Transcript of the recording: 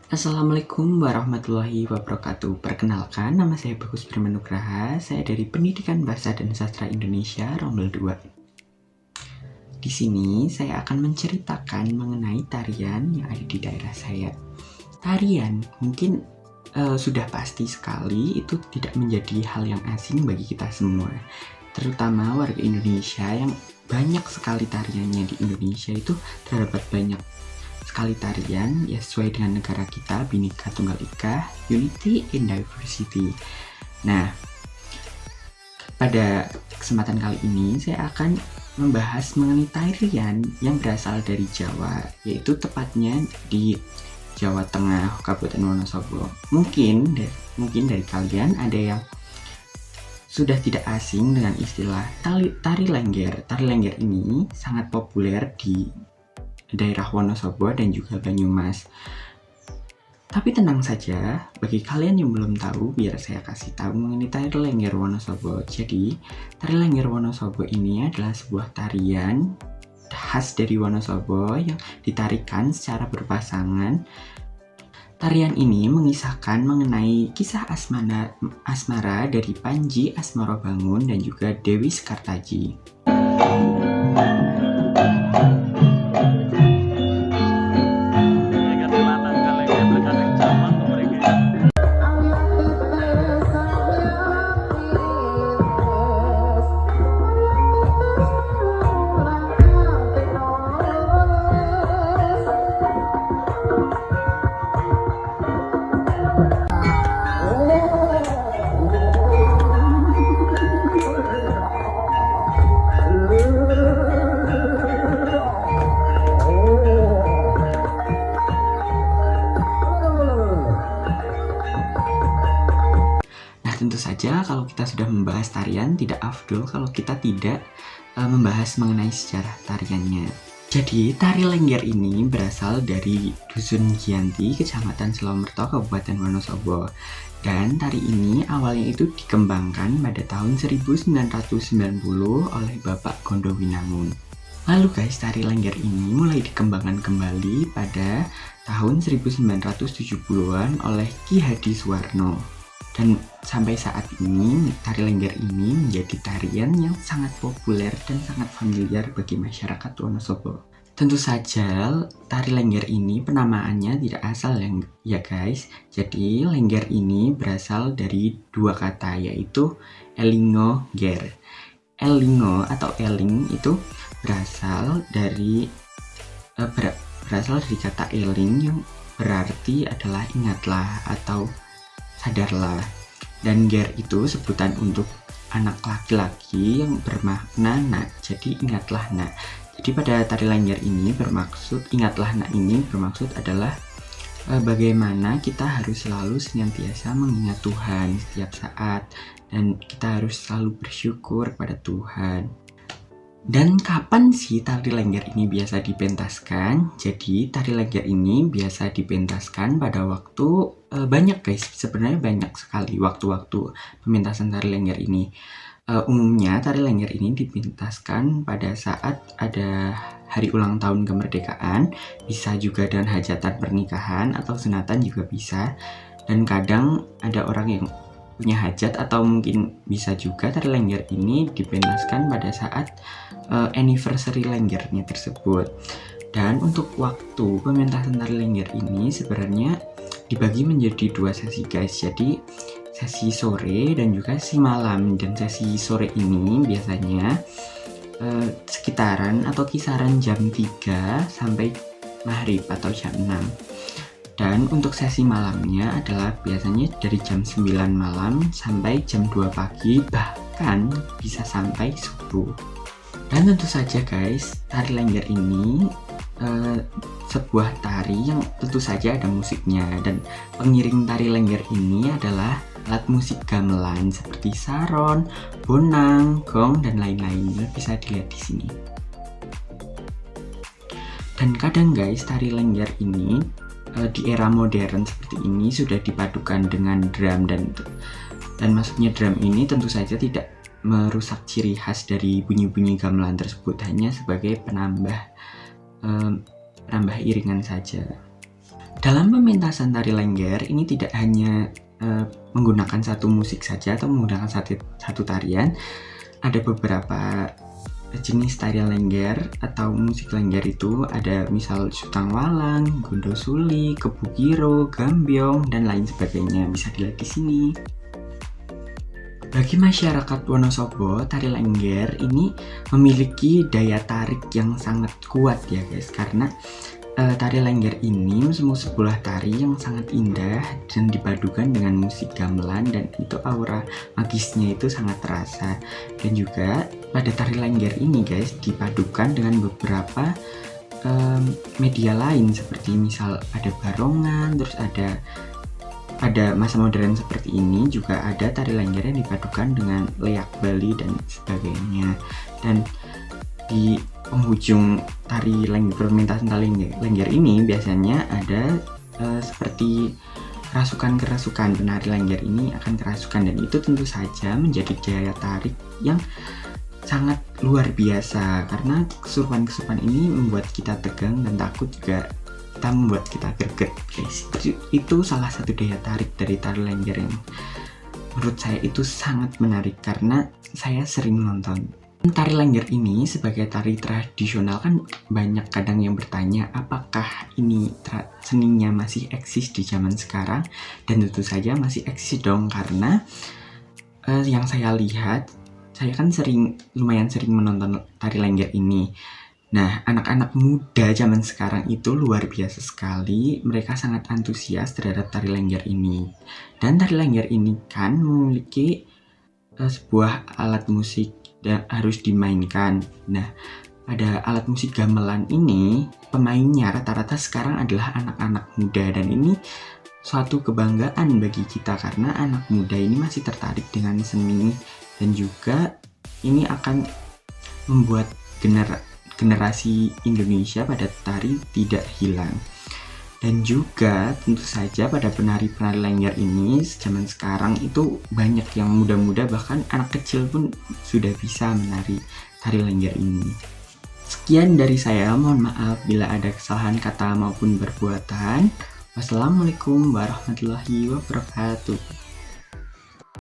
Assalamualaikum warahmatullahi wabarakatuh. Perkenalkan, nama saya Bagus Birmanugraha. Saya dari Pendidikan Bahasa dan Sastra Indonesia Rombel 2. Di sini saya akan menceritakan mengenai tarian yang ada di daerah saya. Tarian mungkin sudah pasti sekali itu tidak menjadi hal yang asing bagi kita semua, terutama warga Indonesia yang banyak sekali tariannya. Di Indonesia itu terdapat banyak sekali tarian ya, sesuai dengan negara kita, Bhinneka Tunggal Ika, Unity in Diversity. Nah, pada kesempatan kali ini saya akan membahas mengenai tarian yang berasal dari Jawa, yaitu tepatnya di Jawa Tengah, Kabupaten Wonosobo. Mungkin dari kalian ada yang sudah tidak asing dengan istilah tari lengger. Tari lengger ini sangat populer di daerah Wonosobo dan juga Banyumas. Tapi tenang saja, bagi kalian yang belum tahu, biar saya kasih tahu mengenai tari lengger Wonosobo. Jadi, tari lengger Wonosobo ini adalah sebuah tarian khas dari Wonosobo yang ditarikan secara berpasangan. Tarian ini mengisahkan mengenai kisah asmara dari Panji Asmorobangun dan juga Dewi Sekartaji. Tentu saja kalau kita sudah membahas tarian, tidak afdol kalau kita tidak membahas mengenai sejarah tariannya. Jadi, tari lengger ini berasal dari Dusun Giyanti, Kecamatan Selomerto, Kabupaten Wonosobo. Dan tari ini awalnya itu dikembangkan pada tahun 1990 oleh Bapak Gondowinangun. Lalu guys, tari lengger ini mulai dikembangkan kembali pada tahun 1970-an oleh Ki Hadi Suwarno. Dan sampai saat ini, tari lengger ini menjadi tarian yang sangat populer dan sangat familiar bagi masyarakat Wonosobo. Tentu saja, tari lengger ini penamaannya tidak asal ya guys. Jadi, lengger ini berasal dari dua kata, yaitu elingo ger. Elingo atau eling itu berasal dari kata eling yang berarti adalah ingatlah atau sadarlah, dan ger itu sebutan untuk anak laki-laki yang bermakna nak, jadi ingatlah nak. Jadi pada tari lengger ini bermaksud, ingatlah nak ini bermaksud adalah bagaimana kita harus selalu senantiasa mengingat Tuhan setiap saat, dan kita harus selalu bersyukur pada Tuhan. Dan kapan sih tari lengger ini biasa dipentaskan? Jadi tari lengger ini biasa dipentaskan pada waktu banyak guys, sebenarnya banyak sekali waktu-waktu pementasan tari lengger ini. Umumnya tari lengger ini dipentaskan pada saat ada hari ulang tahun kemerdekaan, bisa juga dengan hajatan pernikahan atau sunatan juga bisa. Dan kadang ada orang yang punya hajat, atau mungkin bisa juga tari lengger ini dipentaskan pada saat anniversary lenggernya tersebut. Dan untuk waktu pementasan tari lengger ini sebenarnya dibagi menjadi dua sesi guys. Jadi sesi sore dan juga sesi malam. Dan sesi sore ini biasanya sekitaran atau kisaran jam 3 sampai maghrib atau jam 6. Dan untuk sesi malamnya adalah biasanya dari jam 9 malam sampai jam 2 pagi, bahkan bisa sampai subuh. Dan tentu saja guys, tari lengger ini sebuah tari yang tentu saja ada musiknya, dan pengiring tari lengger ini adalah alat musik gamelan seperti saron, bonang, gong, dan lain-lainnya, bisa dilihat di sini. Dan kadang guys, tari lengger ini di era modern seperti ini sudah dipadukan dengan drum, dan masuknya drum ini tentu saja tidak merusak ciri khas dari bunyi-bunyi gamelan tersebut, hanya sebagai penambah iringan saja. Dalam pementasan tari Lengger ini tidak hanya menggunakan satu musik saja atau menggunakan satu tarian. Ada beberapa jenis tarian Lengger atau musik Lengger itu ada misal Sutang Walang, Gondo Suli, Kebugiro, Gambyong, dan lain sebagainya. Bisa dilihat di sini. Bagi masyarakat Wonosobo, tari Lengger ini memiliki daya tarik yang sangat kuat ya guys, karena tari Lengger ini sebuah tari yang sangat indah dan dipadukan dengan musik gamelan, dan itu aura magisnya itu sangat terasa. Dan juga pada tari Lengger ini guys dipadukan dengan beberapa media lain seperti misal ada barongan, terus pada masa modern seperti ini juga ada tari Lengger yang dipadukan dengan leak Bali dan sebagainya. Dan di penghujung tari Lengger, pementasan tari Lengger ini biasanya ada seperti kerasukan penari Lengger ini akan kerasukan, dan itu tentu saja menjadi daya tarik yang sangat luar biasa karena kesurupan ini membuat kita tegang dan takut, juga kita membuat kita greget guys. Itu salah satu daya tarik dari tari Lengger yang menurut saya itu sangat menarik karena saya sering nonton. Tari Lengger ini sebagai tari tradisional kan banyak kadang yang bertanya apakah ini seninya masih eksis di zaman sekarang, dan tentu saja masih eksis dong, karena yang saya lihat, saya kan lumayan sering menonton tari Lengger ini. Nah, anak-anak muda zaman sekarang itu luar biasa sekali, mereka sangat antusias terhadap tari Lengger ini. Dan tari Lengger ini kan memiliki sebuah alat musik yang harus dimainkan. Nah, pada alat musik gamelan ini, pemainnya rata-rata sekarang adalah anak-anak muda, dan ini suatu kebanggaan bagi kita karena anak muda ini masih tertarik dengan seni, dan juga ini akan membuat generasi Indonesia pada tari tidak hilang. Dan juga tentu saja pada penari-penari Lengger ini zaman sekarang itu banyak yang muda-muda, bahkan anak kecil pun sudah bisa menari tari Lengger ini. Sekian dari saya, mohon maaf bila ada kesalahan kata maupun perbuatan. Wassalamualaikum warahmatullahi wabarakatuh.